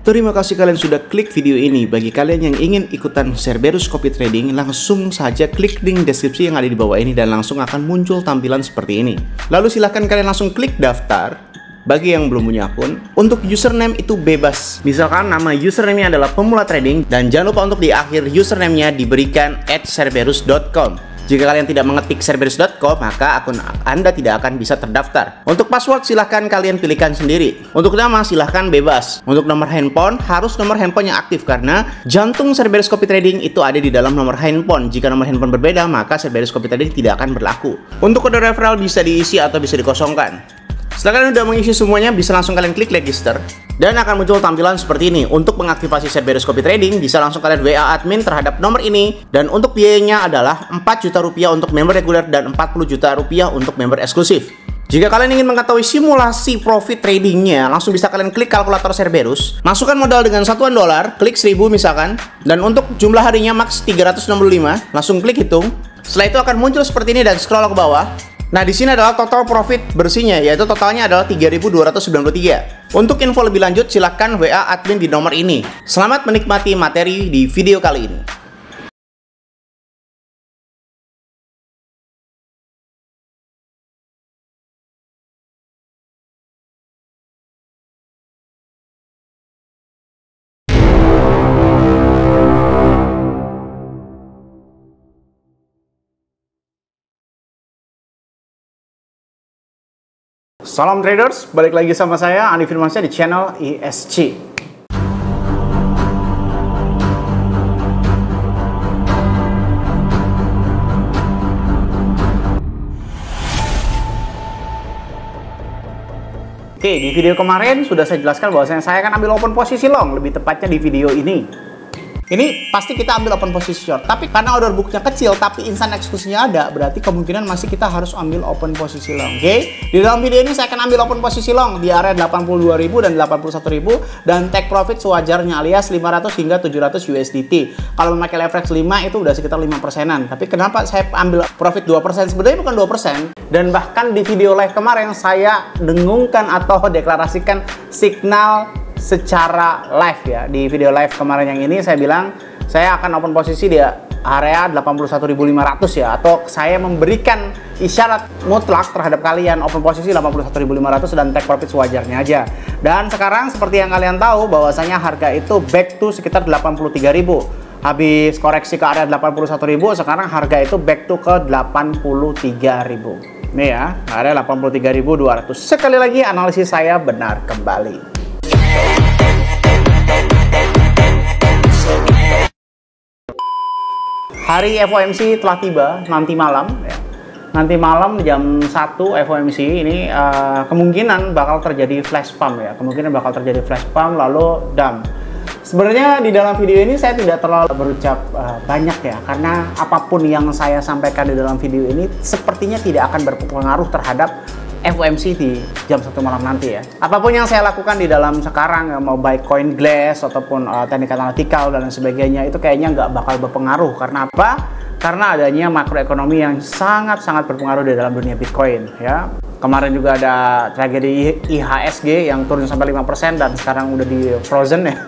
Terima kasih kalian sudah klik video ini. Bagi kalian yang ingin ikutan Cerberus Copy Trading, langsung saja klik link deskripsi yang ada di bawah ini dan langsung akan muncul tampilan seperti ini. Lalu silahkan kalian langsung klik daftar. Bagi yang belum punya akun, untuk username itu bebas. Misalkan nama username-nya adalah pemula trading dan jangan lupa untuk di akhir username-nya diberikan @cerberus.com. Jika kalian tidak mengetik cerberus.com, maka akun Anda tidak akan bisa terdaftar. Untuk password silahkan kalian pilihkan sendiri. Untuk nama silahkan bebas. Untuk nomor handphone harus nomor handphone yang aktif karena jantung Cerberus Copy Trading itu ada di dalam nomor handphone. Jika nomor handphone berbeda, maka Cerberus Copy Trading tidak akan berlaku. Untuk kode referral bisa diisi atau bisa dikosongkan. Setelah kalian sudah mengisi semuanya, bisa langsung kalian klik register dan akan muncul tampilan seperti ini. Untuk mengaktifasi Cerberus Copy Trading, bisa langsung kalian WA admin terhadap nomor ini. Dan untuk biayanya adalah 4 juta rupiah untuk member reguler dan 40 juta rupiah untuk member eksklusif. Jika kalian ingin mengetahui simulasi profit tradingnya, langsung bisa kalian klik kalkulator Cerberus, masukkan modal dengan satuan dolar, klik 1000 misalkan, dan untuk jumlah harinya max 365, langsung klik hitung. Setelah itu akan muncul seperti ini dan scroll ke bawah. Nah, di sini adalah total profit bersihnya, yaitu totalnya adalah 3.293. Untuk info lebih lanjut, silahkan WA admin di nomor ini. Selamat menikmati materi di video kali ini. Salam traders, balik lagi sama saya Andi Firmansyah di channel ESG. Oke, di video kemarin sudah saya jelaskan bahwasanya saya akan ambil open posisi long, lebih tepatnya di video ini. Ini pasti kita ambil open posisi short, tapi karena order booknya kecil tapi instan eksklusifnya ada, berarti kemungkinan masih kita harus ambil open posisi long. Oke, di dalam video ini saya akan ambil open posisi long di area 82.000 dan 81.000 dan take profit sewajarnya alias 500 hingga 700 USDT. Kalau memakai leverage 5 itu udah sekitar 5%-an. Tapi kenapa saya ambil profit 2%? Sebenarnya bukan 2%. Dan bahkan di video live kemarin saya dengungkan atau deklarasikan signal secara live ya. Di video live kemarin yang ini saya bilang saya akan open posisi di area 81.500 ya, atau saya memberikan isyarat mutlak terhadap kalian open posisi 81.500 dan take profit sewajarnya aja. Dan sekarang seperti yang kalian tahu bahwasanya harga itu back to sekitar 83.000. Habis koreksi ke area 81.000, sekarang harga itu back to ke 83.000. Nih ya, area 83.200. Sekali lagi analisis saya benar kembali. Hari FOMC telah tiba nanti malam ya. Nanti malam jam 1 FOMC ini kemungkinan bakal terjadi flash pump ya. Kemungkinan bakal terjadi flash pump lalu dump. Sebenarnya di dalam video ini saya tidak terlalu berucap banyak ya, karena apapun yang saya sampaikan di dalam video ini sepertinya tidak akan berpengaruh terhadap FOMC di jam 1 malam nanti ya. Apapun yang saya lakukan di dalam sekarang, mau buy coin glass ataupun teknik analytical dan sebagainya, itu kayaknya nggak bakal berpengaruh. Karena apa? Karena adanya makroekonomi yang sangat-sangat berpengaruh di dalam dunia Bitcoin ya. Kemarin juga ada tragedi IHSG yang turun sampai 5% dan sekarang udah di frozen ya.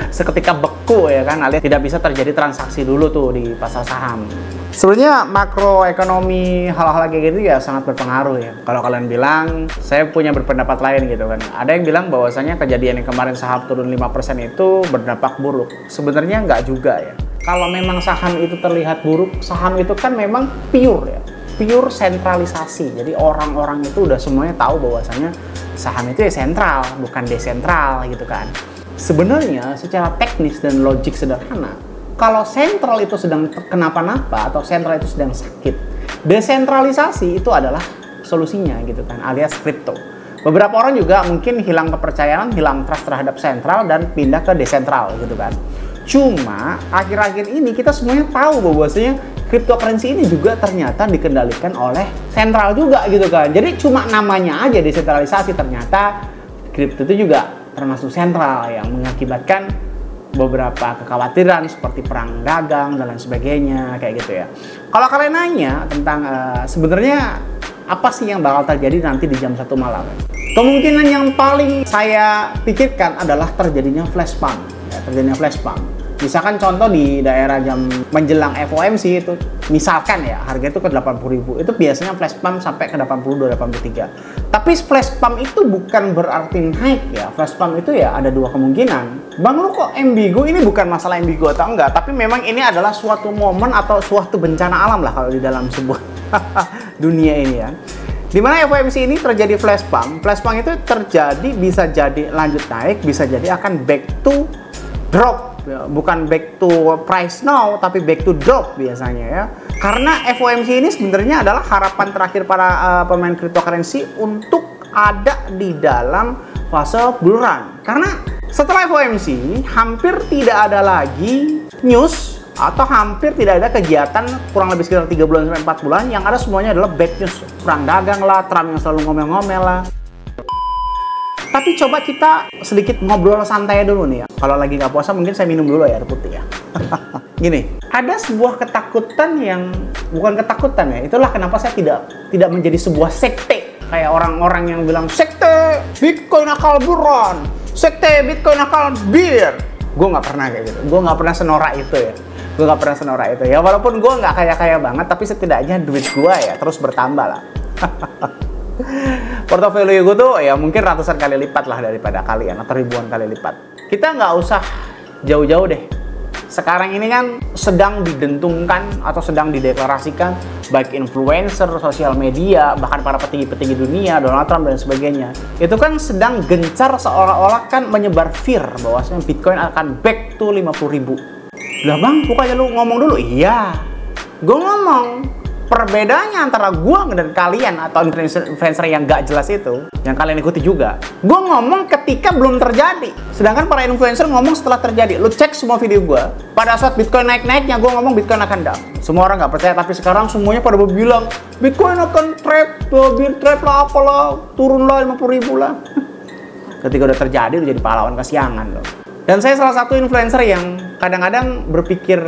Seketika beku ya kan, alias tidak bisa terjadi transaksi dulu tuh di pasar saham. Sebenarnya makroekonomi hal-hal kayak gitu ya sangat berpengaruh ya. Kalau kalian bilang, saya punya berpendapat lain gitu kan. Ada yang bilang bahwasanya kejadian yang kemarin saham turun 5% itu berdampak buruk. Sebenarnya nggak juga ya. Kalau memang saham itu terlihat buruk, saham itu kan memang pure ya. Pure sentralisasi. Jadi orang-orang itu udah semuanya tahu bahwasanya saham itu ya sentral, bukan desentral gitu kan. Sebenarnya secara teknis dan logik sederhana, kalau sentral itu sedang kenapa-napa atau sentral itu sedang sakit, desentralisasi itu adalah solusinya gitu kan, alias kripto. Beberapa orang juga mungkin hilang kepercayaan, hilang trust terhadap sentral dan pindah ke desentral gitu kan. Cuma akhir-akhir ini kita semuanya tahu bahwasanya cryptocurrency ini juga ternyata dikendalikan oleh sentral juga gitu kan. Jadi cuma namanya aja desentralisasi, ternyata kripto itu juga termasuk sentral yang mengakibatkan beberapa kekhawatiran seperti perang dagang dan lain sebagainya kayak gitu ya. Kalau kalian nanya tentang sebenarnya apa sih yang bakal terjadi nanti di jam 1 malam. Kemungkinan yang paling saya pikirkan adalah terjadinya flash pump, ya, terjadinya flash pump. Misalkan contoh di daerah jam menjelang FOMC itu, misalkan ya harga itu ke 80.000, itu biasanya flash pump sampai ke 82, 83. Tapi flash pump itu bukan berarti naik ya. Flash pump itu ya ada dua kemungkinan. Bang, lu kok ambigu? Ini bukan masalah ambigu atau enggak, tapi memang ini adalah suatu momen atau suatu bencana alam lah kalau di dalam sebuah dunia ini ya. Dimana FOMC ini terjadi flash pump itu terjadi bisa jadi lanjut naik, bisa jadi akan back to drop. Bukan back to price now, tapi back to drop biasanya ya. Karena FOMC ini sebenarnya adalah harapan terakhir para pemain cryptocurrency untuk ada di dalam fase bull run. Karena setelah FOMC hampir tidak ada lagi news atau hampir tidak ada kegiatan kurang lebih sekitar 3 bulan sampai 4 bulan. Yang ada semuanya adalah bad news. Perang dagang lah, Trump yang selalu ngomel-ngomel lah. Tapi coba kita sedikit ngobrol santai dulu nih ya. Kalau lagi nggak puasa mungkin saya minum dulu ya air putih ya. Gini, ada sebuah ketakutan yang bukan ketakutan ya. Itulah kenapa saya tidak menjadi sebuah sekte kayak orang-orang yang bilang sekte Bitcoin akal buron, sekte Bitcoin akal bir. Gue nggak pernah kayak gitu. Gue nggak pernah senorak itu ya. Gue nggak pernah senorak itu ya. Walaupun gue nggak kaya-kaya banget, tapi setidaknya duit gue ya terus bertambah lah. Portofolio gue tuh ya mungkin ratusan kali lipat lah daripada kalian atau ribuan kali lipat. Kita nggak usah jauh-jauh deh. Sekarang ini kan sedang didentungkan atau sedang dideklarasikan baik influencer, sosial media, bahkan para petinggi-petinggi dunia, Donald Trump dan sebagainya. Itu kan sedang gencar seolah-olah kan menyebar fear bahwasanya Bitcoin akan back to 50.000. Lah bang, bukannya lu ngomong dulu? Iya, gue ngomong. Perbedaannya antara gua dan kalian atau influencer yang gak jelas itu, yang kalian ikuti juga, gua ngomong ketika belum terjadi, sedangkan para influencer ngomong setelah terjadi. Lu cek semua video gua, pada saat Bitcoin naik-naiknya gua ngomong Bitcoin akan down. Semua orang gak percaya, tapi sekarang semuanya pada bilang Bitcoin akan trap, bir trap lah apalah, turunlah 50.000 lah. Ketika udah terjadi udah jadi pahlawan kesiangan loh. Dan saya salah satu influencer yang kadang-kadang berpikir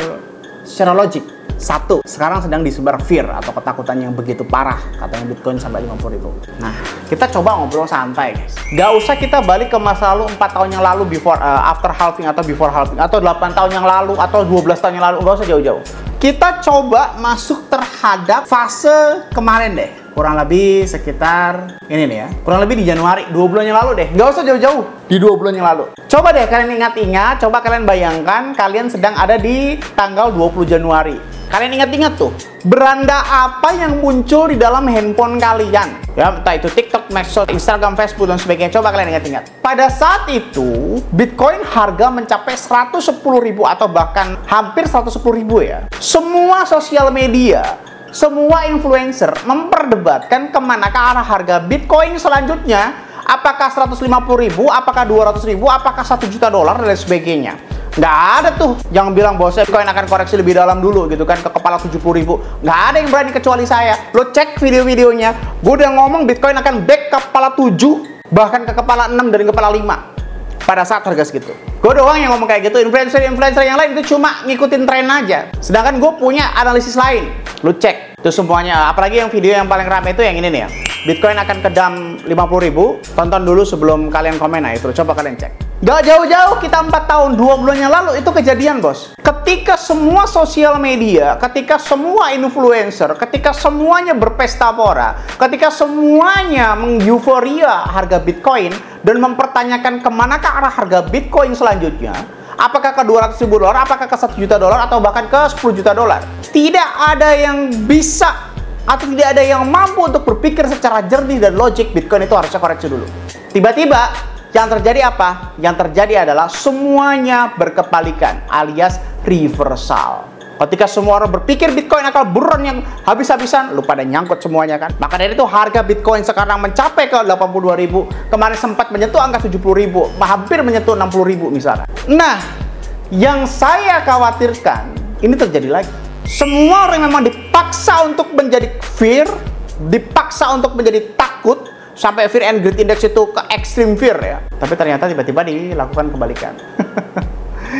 secara logik. Satu, sekarang sedang disebar fear atau ketakutan yang begitu parah, katanya Bitcoin sampai 50.000. Nah, kita coba ngobrol santai guys. Gak usah kita balik ke masa lalu 4 tahun yang lalu, after halving atau before halving, atau 8 tahun yang lalu, atau 12 tahun yang lalu, gak usah jauh-jauh. Kita coba masuk terhadap fase kemarin deh. Kurang lebih sekitar, ini nih ya, kurang lebih di Januari, 2 bulan yang lalu deh. Gak usah jauh-jauh, di 2 bulan yang lalu. Coba deh kalian ingat-ingat, coba kalian bayangkan, kalian sedang ada di tanggal 20 Januari. Kalian ingat-ingat tuh, beranda apa yang muncul di dalam handphone kalian? Ya, entah itu TikTok, medsos, Instagram, Facebook, dan sebagainya. Coba kalian ingat-ingat. Pada saat itu, Bitcoin harga mencapai 110.000 atau bahkan hampir 110.000 ya. Semua sosial media, semua influencer memperdebatkan kemana ke arah harga Bitcoin selanjutnya. Apakah 150.000, apakah 200.000, apakah $1 juta dan lain sebagainya. Nggak ada tuh yang bilang bahwa Bitcoin akan koreksi lebih dalam dulu gitu kan ke kepala 70.000. Nggak ada yang berani kecuali saya. Lo cek video-videonya, gue udah ngomong Bitcoin akan back ke kepala 7, bahkan ke kepala 6 dan kepala 5 pada saat harga segitu. Gue doang yang ngomong kayak gitu. Influencer yang lain itu cuma ngikutin tren aja. Sedangkan gue punya analisis lain. Lo cek itu semuanya. Apalagi yang video yang paling ramai itu yang ini nih ya. Bitcoin akan ke dam 50.000. Tonton dulu sebelum kalian komen. Nah itu coba kalian cek. Gak jauh-jauh, kita 4 tahun, 2 bulan yang lalu itu kejadian bos. Ketika semua sosial media, ketika semua influencer, ketika semuanya berpesta pora, ketika semuanya mengeuforia harga Bitcoin dan mempertanyakan kemana ke arah harga Bitcoin selanjutnya, apakah ke $200.000, apakah ke $1 juta, atau bahkan ke $10 juta. Tidak ada yang bisa atau tidak ada yang mampu untuk berpikir secara jernih dan logik Bitcoin itu harusnya koreksi dulu. Tiba-tiba yang terjadi apa? Yang terjadi adalah semuanya berkepalikan alias reversal. Ketika semua orang berpikir Bitcoin akan buron yang habis-habisan, lu pada nyangkut semuanya kan. Maka dari itu harga Bitcoin sekarang mencapai ke 82.000. Kemarin sempat menyentuh angka 70.000, hampir menyentuh 60.000 misalnya. Nah, yang saya khawatirkan ini terjadi lagi. Semua orang memang dipaksa untuk menjadi fear, dipaksa untuk menjadi takut, sampai fear and greed index itu ke extreme fear ya. Tapi ternyata tiba-tiba dilakukan kebalikan.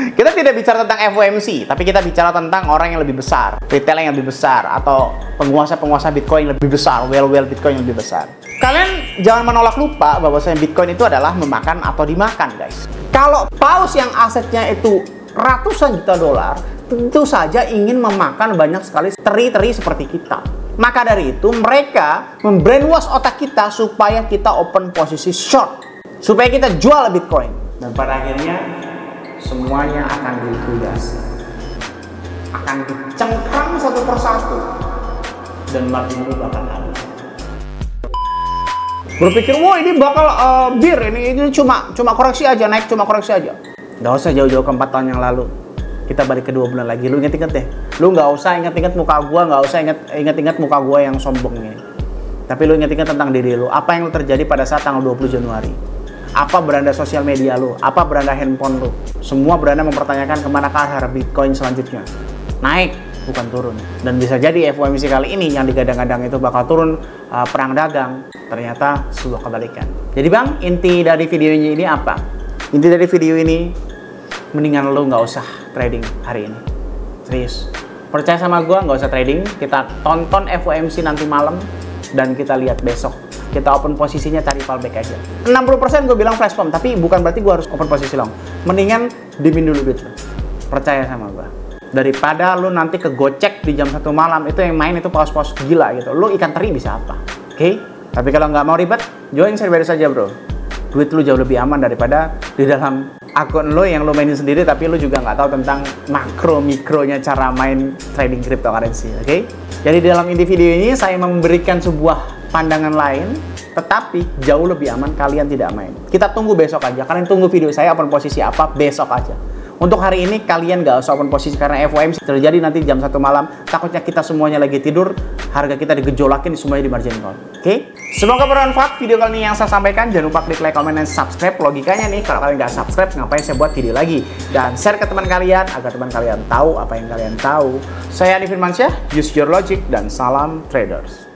Kita tidak bicara tentang FOMC, tapi kita bicara tentang orang yang lebih besar, retail yang lebih besar, atau penguasa-penguasa Bitcoin yang lebih besar, whale-whale Bitcoin yang lebih besar. Kalian jangan menolak lupa bahwasanya Bitcoin itu adalah memakan atau dimakan, guys. Kalau paus yang asetnya itu ratusan juta dolar, tentu saja ingin memakan banyak sekali teri-teri seperti kita. Maka dari itu mereka membrainwash otak kita supaya kita open posisi short, supaya kita jual Bitcoin. Dan pada akhirnya semuanya akan dilikuidasi, akan dicengkram satu persatu, dan margin lu bakal habis. Berpikir, wah ini bakal ini cuma koreksi aja, naik cuma koreksi aja. Nggak usah jauh-jauh ke 4 tahun yang lalu. Kita balik ke 2 bulan lagi. Lu inget-inget deh. Lu nggak usah inget-inget muka gua, nggak usah inget-inget muka gua yang sombong ini. Tapi lu inget-inget tentang diri lu. Apa yang terjadi pada saat tanggal 20 Januari? Apa beranda sosial media lu? Apa beranda handphone lu? Semua beranda mempertanyakan kemana arah Bitcoin selanjutnya. Naik, bukan turun. Dan bisa jadi FOMC kali ini yang digadang-gadang itu bakal turun, perang dagang. Ternyata sebuah kebalikan. Jadi bang, inti dari video ini apa? Inti dari video ini, mendingan lu nggak usah trading hari ini. Serius. Percaya sama gua, nggak usah trading. Kita tonton FOMC nanti malam dan kita lihat besok. Kita open posisinya, cari fallback aja. 60% gue bilang flash pump, tapi bukan berarti gue harus open posisi long. Mendingan dimin dulu duit lo. Percaya sama gue. Daripada lu nanti kegocek di jam 1 malam, itu yang main itu paus-paus gila gitu. Lu ikan teri bisa apa? Oke? Tapi kalau nggak mau ribet, join Cerberus saja bro. Duit lu jauh lebih aman daripada di dalam akun lo yang lo mainin sendiri, tapi lo juga nggak tahu tentang makro-mikronya cara main trading cryptocurrency. Oke? Jadi dalam inti video ini saya memberikan sebuah pandangan lain, tetapi jauh lebih aman kalian tidak main. Kita tunggu besok aja. Kalian tunggu video saya open posisi apa besok aja. Untuk hari ini kalian gak usah open posisi karena FOMC terjadi nanti jam 1 malam. Takutnya kita semuanya lagi tidur, harga kita digejolakin semuanya di margin call. Oke? Semoga bermanfaat video kali ini yang saya sampaikan. Jangan lupa klik like, comment, dan subscribe. Logikanya nih, kalau kalian gak subscribe, ngapain saya buat video lagi? Dan share ke teman kalian agar teman kalian tahu apa yang kalian tahu. Saya Adi Firmansyah, use your logic, dan salam traders.